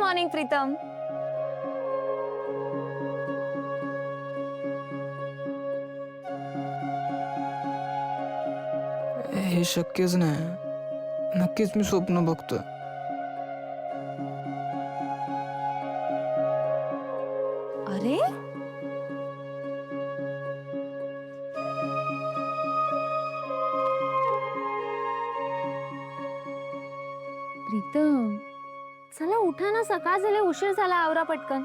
Morning Pritam. हे शक्यच नाही. नक्कीच मी स्वप्न बघतोय. अरे प्रीतम, चला उठा ना, सकाळ झाले, उशीर झाला, आवरा पटकन.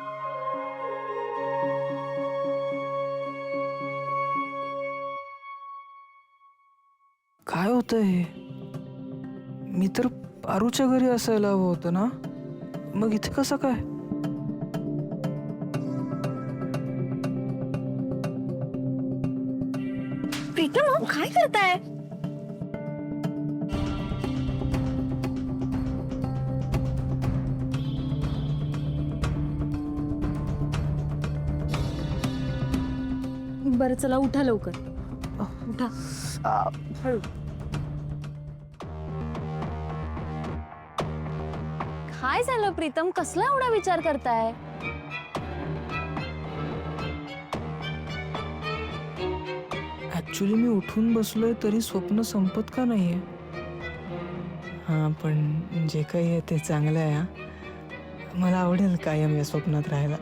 काय होतंय हे? मी तर पारूच्या घरी असायला हवं होतं ना, मग इथे कसं काय? प्रीतम काय करताय? बरं चला उठा लवकर, उठा. काय झालं प्रीतम, कसला एवढा विचार करताय? ऍक्च्युली मी उठून बसलोय तरी स्वप्न संपत का नाहीये? हा, पण जे काही आहे ते चांगलं आहे. हा, मला आवडेल कायम या स्वप्नात राहायला.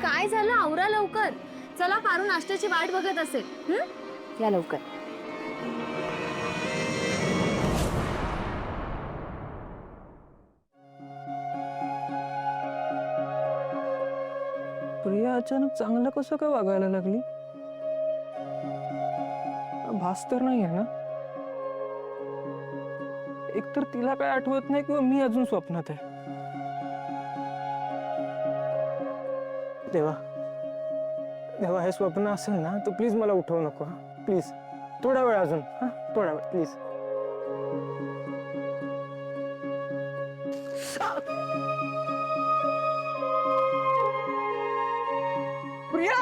काय झालं, आवरा लवकर. चला, पारू नाश्त्याची वाट बघत असेल. या लवकर. प्रिया अचानक चांगलं कसं काय वागायला लागली? भास तर नाही आहे ना? एकतर तिला काय आठवत नाही किंवा मी अजून स्वप्नात आहे. देवा देवा, हे स्वप्न असेल ना तर प्लीज मला उठवू नको. प्लीज थोडा वेळ अजून. हा, थोडा वेळ प्लीज. प्रिया,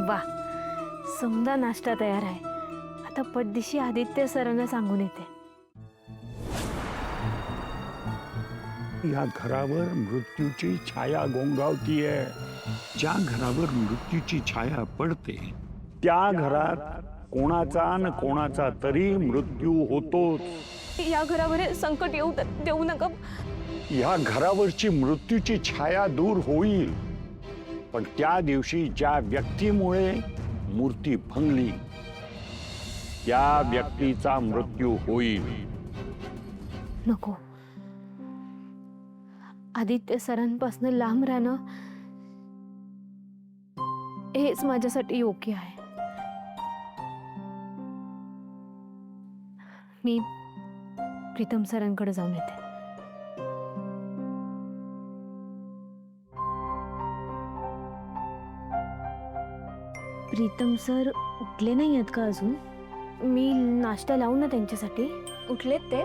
वा, समजा नाश्ता तयार आहे. आता पटदिशी आदित्य सरांना सांगून येते. या घरावर मृत्यूची छाया गोंगावतीये. ज्या घरावर मृत्यूची छाया पडते त्या घरात कोणाचा न कोणाचा तरी मृत्यू होतोच. या घरावर संकट येऊ देऊ नका. या घरावरची मृत्यूची छाया दूर होईल, पण त्या दिवशी ज्या व्यक्तीमुळे मूर्ती भंगली त्या व्यक्तीचा मृत्यू होईल. नको, आदित्य सरांपासून लांब राहणं हेच माझ्यासाठी योग्य आहे. मी प्रीतम सरांकडे जाऊन येते. प्रीतम सर उठले नाही आहेत का अजून? मी नाश्ता लावू ना त्यांच्यासाठी? उठलेत ते,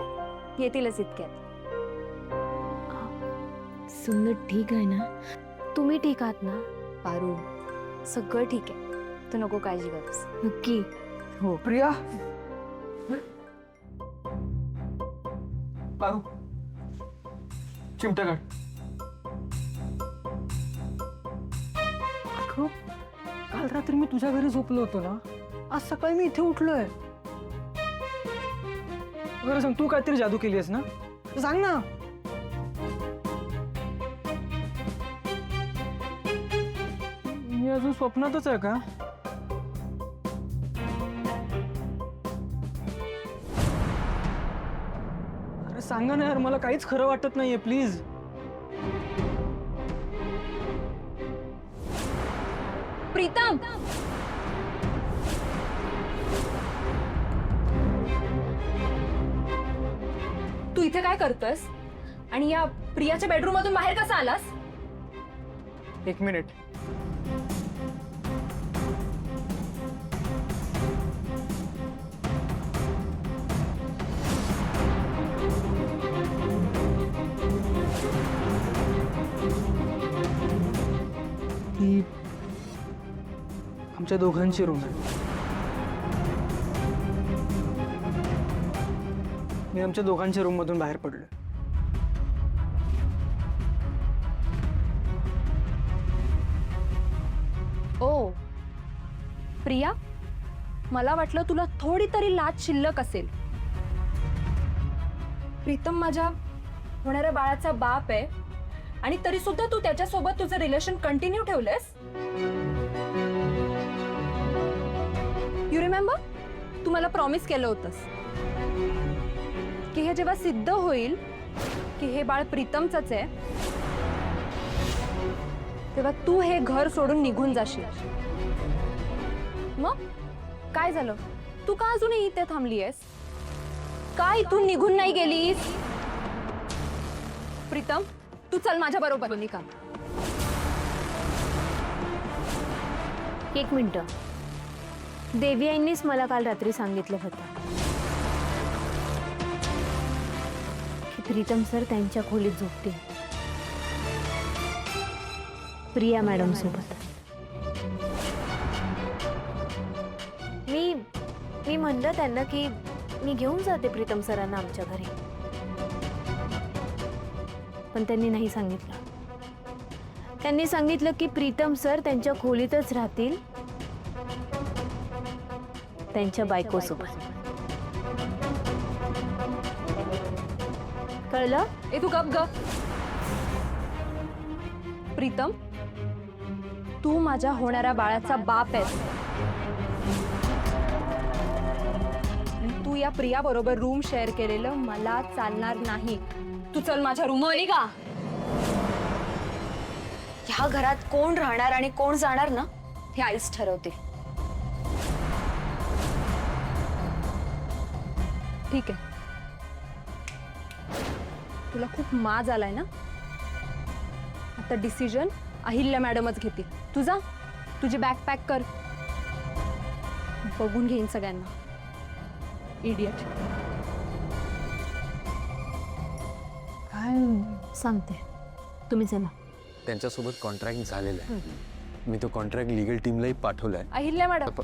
येतीलच इतक्यात. सुंदर ठीक आहे ना? तुम्ही ठीक आहात ना? पारू, सगळं ठीक आहे, तू नको काळजी करूस. नक्की? हो. प्रिया, पारू, चिमटा काढ. अगं, काल रात्री मी तुझ्या घरी झोपलो होतो ना, आज सकाळी मी इथे उठलोय. बरं सांग, तू काहीतरी जादू केली आहेस ना? सांग ना. मी अजून स्वप्नातच आहे का? अरे सांगा ना यार, मला काहीच खरं वाटत नाहीये, प्लीज. प्रीतम, तू इथे काय करतोस आणि या प्रियाच्या बेडरूम मधून बाहेर कसा आलास? एक मिनिट. ती आमच्या दोघांची रूम आहे. मी आमच्या दोघांच्या रूम मधून बाहेर पडलोय. ओ प्रिया, मला वाटलं तुला थोडी तरी लाज शिल्लक असेल. प्रीतम माझ्या होणाऱ्या बाळाचा बाप आहे आणि तरी सुद्धा तू त्याच्यासोबत तुझं रिलेशन कंटिन्यू ठेवलंस. यू रिमेंबर, तू मला प्रॉमिस केलं होतंस की हे जेव्हा सिद्ध होईल की हे बाळ प्रीतमचंच आहे तेव्हा तू हे घर सोडून निघून जाशील. मग काय झालं? तू का अजूनही इथे थांबलीयस? का इथून निघून नाही गेलीस? प्रीतम, तू चल माझ्या बरोबर. निका, एक मिनिट. देवी आईंनीच मला काल रात्री सांगितलं होतं की प्रीतम सर त्यांच्या खोलीत झोपतील प्रिया मॅडम सोबत. मी म्हणलं त्यांना की मी घेऊन जाते प्रीतम सरांना आमच्या घरी, पण त्यांनी नाही सांगितलं. त्यांनी सांगितलं की प्रीतम सर त्यांच्या खोलीतच राहतील त्यांच्या बायकोसोबत. कळलं? ए तू गप गप. प्रीतम, तू माझ्या होणाऱ्या बाळाचा बाप आहेस. तू या प्रिया बरोबर रूम शेअर केलेलं मला चालणार नाही. तू चल माझ्या रूमवर. का ह्या घरात कोण राहणार आणि कोण जाणार ना हे आईच ठरवते. ठीक आहे, तुला खूप माज आलाय ना. आता डिसिजन अहिल्या मॅडमच घेतील. तुझा तुझी बॅग पॅक कर. बघून घेईन सगळ्यांना. इडियट. काय सांगते, तुम्ही चला. त्यांच्यासोबत कॉन्ट्रॅक्ट झालेला आहे. मी तो कॉन्ट्रॅक्ट लीगल टीमलाही पाठवलाय. अहिल्या मॅडम,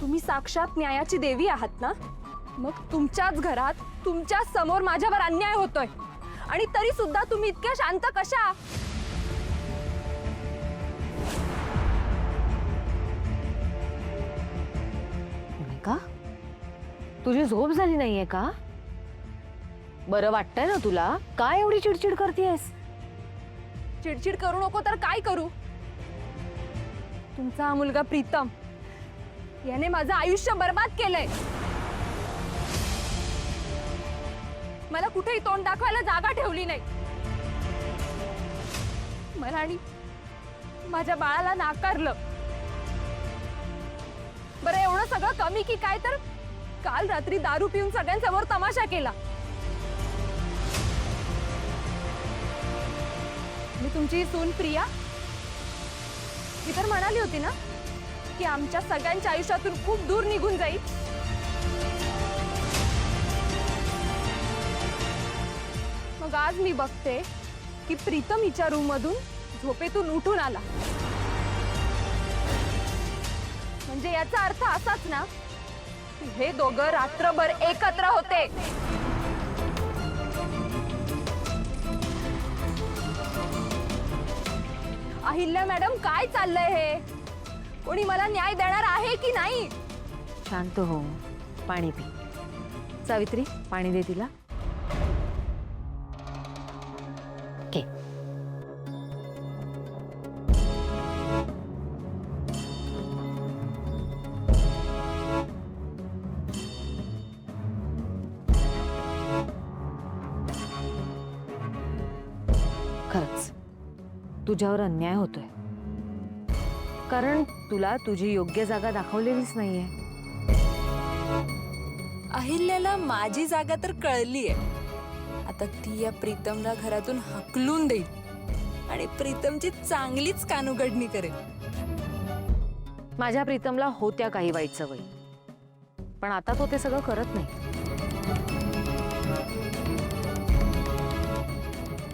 तुम्ही साक्षात न्यायाची देवी आहात ना. मग तुमच्याच घरात तुमच्या समोर माझ्यावर अन्याय होतोय आणि तरी सुद्धा तुम्ही इतक्या शांत कशा? का तुझी झोप झाली नाहीये का? बरं वाटतंय ना तुला? काय एवढी चिडचिड करतेयस? चिडचिड करू नको तर काय करू? तुमचा हा मुलगा प्रीतम याने माझं आयुष्य बर्बाद केलंय. मला कुठेही तोंड दाखवायला जागा ठेवली नाही. मला आणि माझ्या बाळाला नाकारलं. बरं एवढं सगळं कमी की काय, तर काल रात्री दारू पिऊन सगळ्यांसमोर तमाशा केला. मी तुमची सून प्रिया मी तर म्हणाली होती ना की आमच्या सगळ्यांच्या आयुष्यातून खूप दूर निघून जाईल. मग आज मी बघते की प्रीतम हिच्या रूम मधून झोपेतून उठून आला. म्हणजे याचा अर्थ असाच ना की हे दोघं रात्रभर एकत्र होते. अहिल्या मॅडम, काय चाललंय हे? कोणी मला न्याय देणार आहे की नाही? शांत हो, पाणी पी. सावित्री, पाणी दे तिला. खरंच तुझ्यावर अन्याय होतोय, कारण तुला तुझी योग्य जागा दाखवलेलीच नाहीये. अहिल्याला माझी जागा तर कळलीये. आता ती या प्रीतमला घरातून हकलून देईल आणि प्रीतमची चांगलीच कानुगडणी करेल. माझ्या प्रीतमला होत्या काही वाईट सवयी, पण आता तो ते सगळं करत नाही.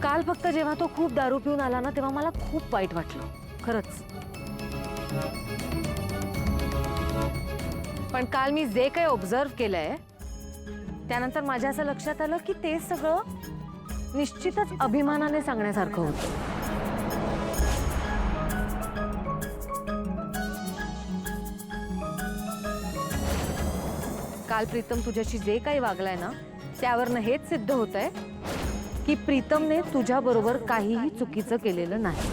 काल फक्त जेव्हा तो खूप दारू पिऊन आला ना तेव्हा मला खूप वाईट वाटलं, खरंच. पण काल मी जे काही ऑब्झर्व केलंय त्यानंतर माझ्या असं लक्षात आलं की ते सगळं निश्चितच अभिमानाने सांगण्यासारखं होतं. काल प्रीतम तुझ्याशी जे काही वागलाय ना त्यावरनं हेच सिद्ध होतंय की प्रीतमने तुझ्या बरोबर काहीही चुकीचं केलेलं नाही.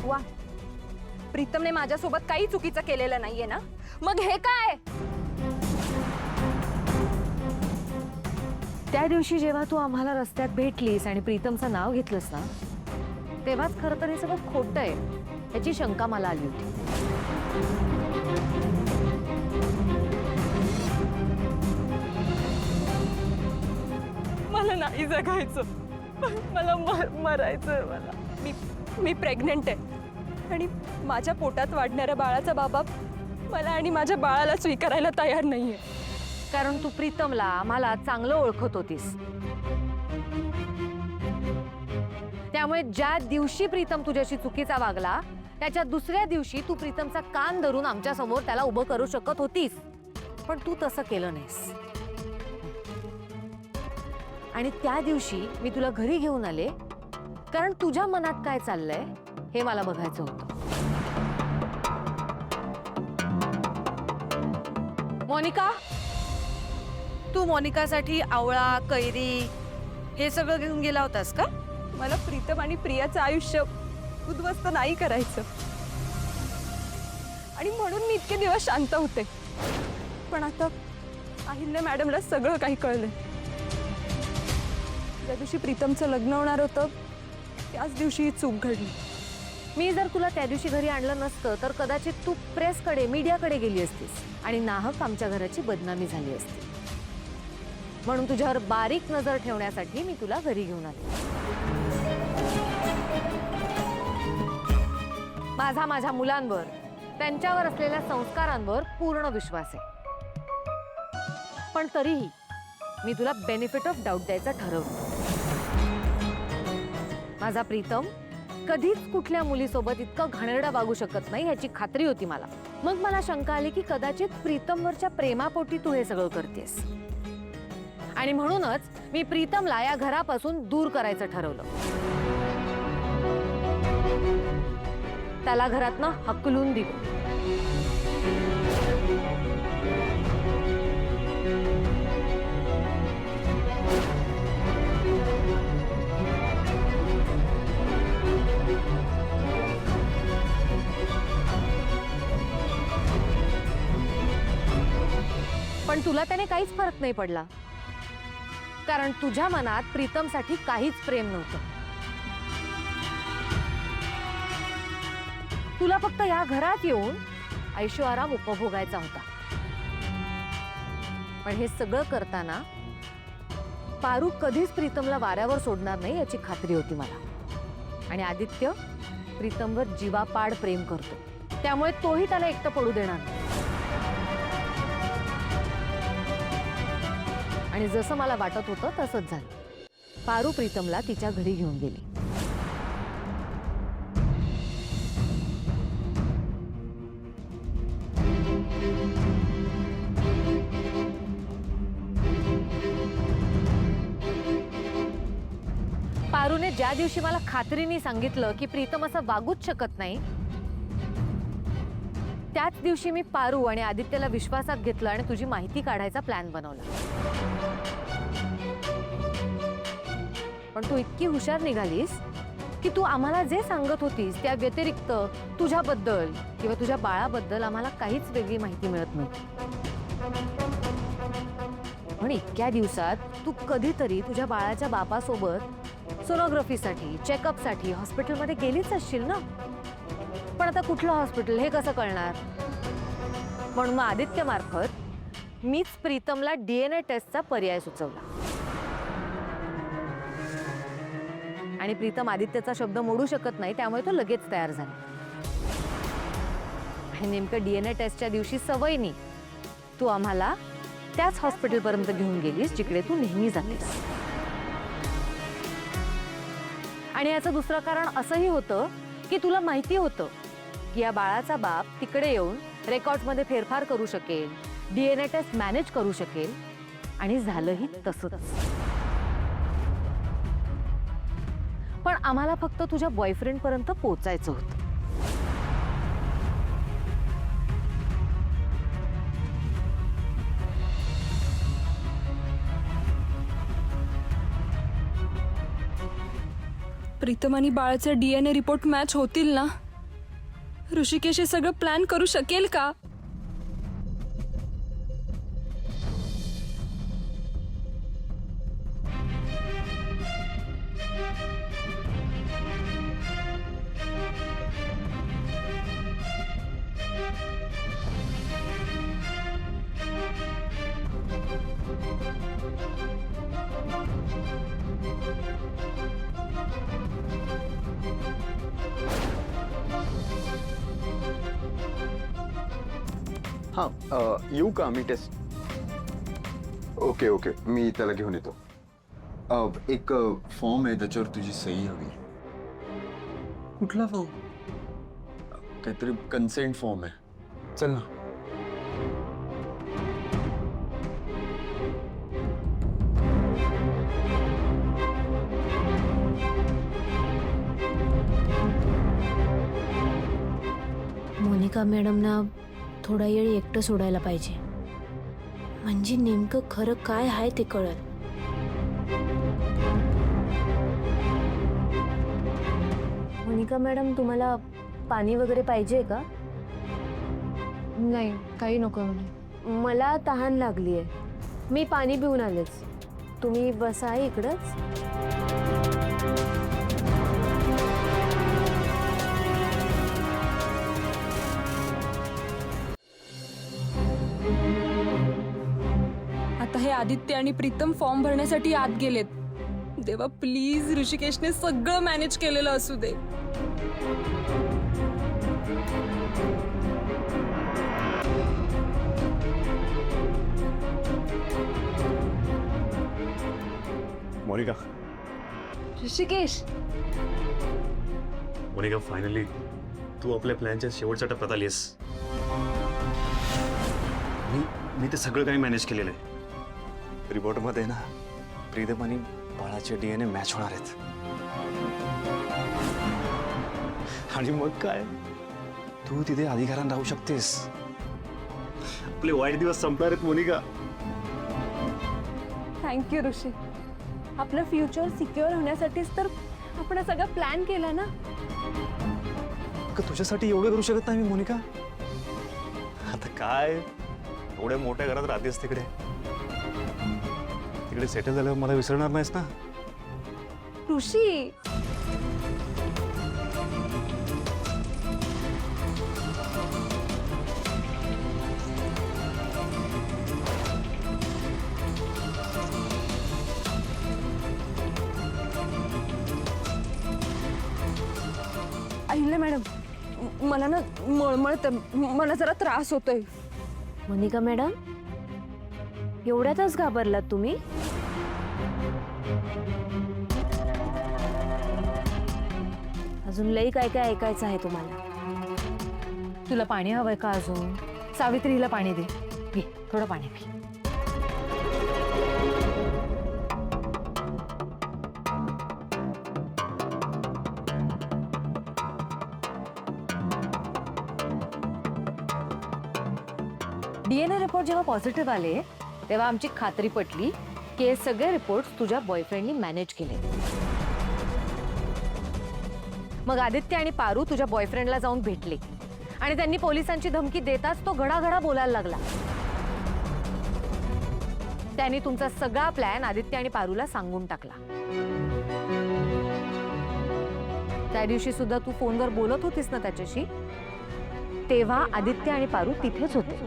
वा, प्रीतमने माझ्यासोबत काही चुकीचं केलेलं नाहीये ना, मग हे काय? त्या दिवशी जेव्हा तू आम्हाला रस्त्यात भेटलीस आणि प्रीतमचं नाव घेतलंस ना तेव्हाच खरं तर हे सगळं खोटं आहे याची शंका मला आली होती. मला नाही जगायचं, मला मरायचं. मी प्रेग्नंट आहे आणि माझ्या पोटात वाढणाऱ्या बाळाचा बाबा मला आणि माझ्या बाळाला स्वीकारायला तयार नाहीये. कारण तू प्रीतमला आम्हाला चांगलं ओळखत होतीस. त्यामुळे ज्या दिवशी प्रीतम तुझ्याशी चुकीचा वागला त्याच्या दुसऱ्या दिवशी तू प्रीतमचा कान धरून आमच्या समोर त्याला उभं करू शकत होतीस, पण तू तसं केलं नाहीस. आणि त्या दिवशी मी तुला घरी घेऊन आले कारण तुझ्या मनात काय चाललंय हे मला बघायचं होतं. मोनिका, तू मोनिकासाठी आवळा, कैरी हे सगळं घेऊन गेला होतास का? मला प्रीतम आणि प्रियाचं आयुष्य उद्ध्वस्त नाही करायचं आणि म्हणून मी इतके दिवस शांत होते. पण आता अहिल्या मॅडमला सगळं काही कळलंय. ज्या दिवशी प्रीतमचं लग्न होणार होतं त्याच दिवशी ही चूक घडली. मी जर तुला त्या दिवशी घरी आणलं नसतं तर कदाचित तू प्रेसकडे, मीडियाकडे गेली असतीस आणि नाहक आमच्या घराची बदनामी झाली असती. म्हणून तुझ्यावर बारीक नजर ठेवण्यासाठी मी तुला घरी घेऊन आले. माझ्या मुलांवर, त्यांच्यावर असलेल्या संस्कारांवर पूर्ण विश्वास आहे. पण तरीही मी तुला बेनिफिट ऑफ डाऊट द्यायचं ठरवलं. माझा प्रीतम कधीच कुठल्या मुलीसोबत इतकं घाणेरडं वागू शकत नाही याची खात्री होती मला. मग मला शंका आली की कदाचित प्रीतमवरच्या प्रेमापोटी तू हे सगळं करतेस आणि म्हणूनच मी प्रीतमला या घरापासून दूर करायचं ठरवलं. त्याला घरातनं हकलून दिलं. पण तुला त्याने काहीच फरक नाही पडला कारण तुझ्या मनात प्रीतमसाठी काहीच प्रेम नव्हतं. तुला फक्त या घरात येऊन ऐशो आराम उपभोगायचा होता. पण हे सगळं करताना पारू कधीच प्रीतमला वाऱ्यावर सोडणार नाही याची खात्री होती मला. आणि आदित्य प्रीतमवर जीवापाड प्रेम करतो त्यामुळे तोही त्याला एकटं पडू देणार नाही. आणि जसं मला वाटत होतं तसंच झालं. पारू प्रीतमला तिच्या घरी घेऊन गेली. पारूने ज्या दिवशी मला खात्रीने सांगितलं की प्रीतम असं वागूच शकत नाही त्याच दिवशी मी पारू आणि आदित्यला विश्वासात घेतलं आणि तुझी माहिती काढायचा प्लॅन बनवला. पण तू इतकी हुशार निघालीस की तू आम्हाला जे सांगत होतीस त्या व्यतिरिक्त तुझ्याबद्दल किंवा तुझ्या बाळाबद्दल आम्हाला काहीच वेगळी माहिती मिळत नव्हती. पण इतक्या दिवसात तू कधीतरी तुझ्या बाळाच्या बापासोबत सोनोग्राफीसाठी, चेकअपसाठी हॉस्पिटलमध्ये गेलीच असशील ना. पण आता कुठलं हॉस्पिटल हे कसं कळणार. म्हणून मग आदित्य मार्फत मीच प्रीतमला DNA टेस्टचा पर्याय सुचवला. आणि प्रीतम आदित्यचा शब्द मोडू शकत नाही त्यामुळे तो लगेच तयार झाला. आणि नेमकं DNA टेस्टच्या दिवशी सवयीने तू आम्हाला त्याच हॉस्पिटलपर्यंत घेऊन गेलीस जिकडे तू नेहमी जातेस. आणि याचं दुसरं कारण असंही होतं की तुला माहिती होतं की या बाळाचा बाप तिकडे येऊन रेकॉर्ड्समध्ये फेरफार करू शकेल, DNA टेस्ट मॅनेज करू शकेल, आणि झालंही तसंच. पण आम्हाला फक्त तुझ्या बॉयफ्रेंड पर्यंत पोहोचायचं होतं. प्रीतम आणि बाळाचे DNA रिपोर्ट मॅच होतील ना? ऋषिकेश हे सगळं प्लॅन करू शकेल का? हां येऊ का मी टेस्ट ओके ओके मी त्याला घेऊन येतो. एक फॉर्म आहे त्याच्यावर तुझी सही हवी. कुठला फॉर्म? काहीतरी कन्सेंट फॉर्म आहे. चल ना. मोनिका मॅडमना थोडा वेळ एकटं सोडायला पाहिजे, म्हणजे नेमकं खरं काय आहे ते कळत. मोनिका मॅडम, तुम्हाला पाणी वगैरे पाहिजे का? नाही, काही नको. मला तहान लागली आहे, मी पाणी पिऊन आलेच. तुम्ही बसा इकडंच. आता हे आदित्य आणि प्रीतम फॉर्म भरण्यासाठी आत गेलेत. देवा प्लीज ऋषिकेशने सगळं मॅनेज केलेलं असू दे. मोनिका, ऋषिकेश, मोनिका फायनली तू आपल्या प्लॅनच्या शेवटच्या टप्प्यात आलीस. मी ते सगळं काही मॅनेज केलेलं आहे. रिपोर्टमध्ये ना प्रीतम आणि बाळाचे DNA मॅच होणार आहेत. आणि मग काय, तू तिथे अधिकारानं राहू शकतेस. आपले वाईट दिवस संपणार आहेत मोनिका. थँक्यू ऋषी. आपलं फ्युचर सिक्युअर होण्यासाठीच तर आपण हा सगळा प्लॅन केला ना. का तुझ्यासाठी एवढं करू शकत नाही मी मोनिका? आता काय, एवढ्या मोठ्या घरात राहतेस तिकडे सेटल झाल्यावर मला विसरणार नाहीस ना? ऋषी, अहिल्या मॅडम, मला ना मळमळतं, मला जरा त्रास होतोय. मोनिका मॅडम, एवढ्यातच घाबरलात तुम्ही? अजून लई काय काय ऐकायचं आहे तुम्हाला. तुला पाणी हवंय का अजून? सावित्री, हिला पाणी दे. घे, थोडं पाणी पी. DNA रिपोर्ट जेव्हा पॉझिटिव्ह आले तेव्हा आमची खात्री पटली की हे सगळे रिपोर्ट्स तुझ्या बॉयफ्रेंडनी मॅनेज केले. मग आदित्य आणि पारू तुझ्या बॉयफ्रेंडला जाऊन भेटले आणि त्यांनी पोलिसांची धमकी देताच तो घडाघडा बोलायला लागला. त्यांनी तुमचा सगळा प्लॅन आदित्य आणि पारूला सांगून टाकला. त्या दिवशी सुद्धा तू फोनवर बोलत होतीस ना त्याच्याशी, तेव्हा आदित्य आणि पारू तिथेच होते.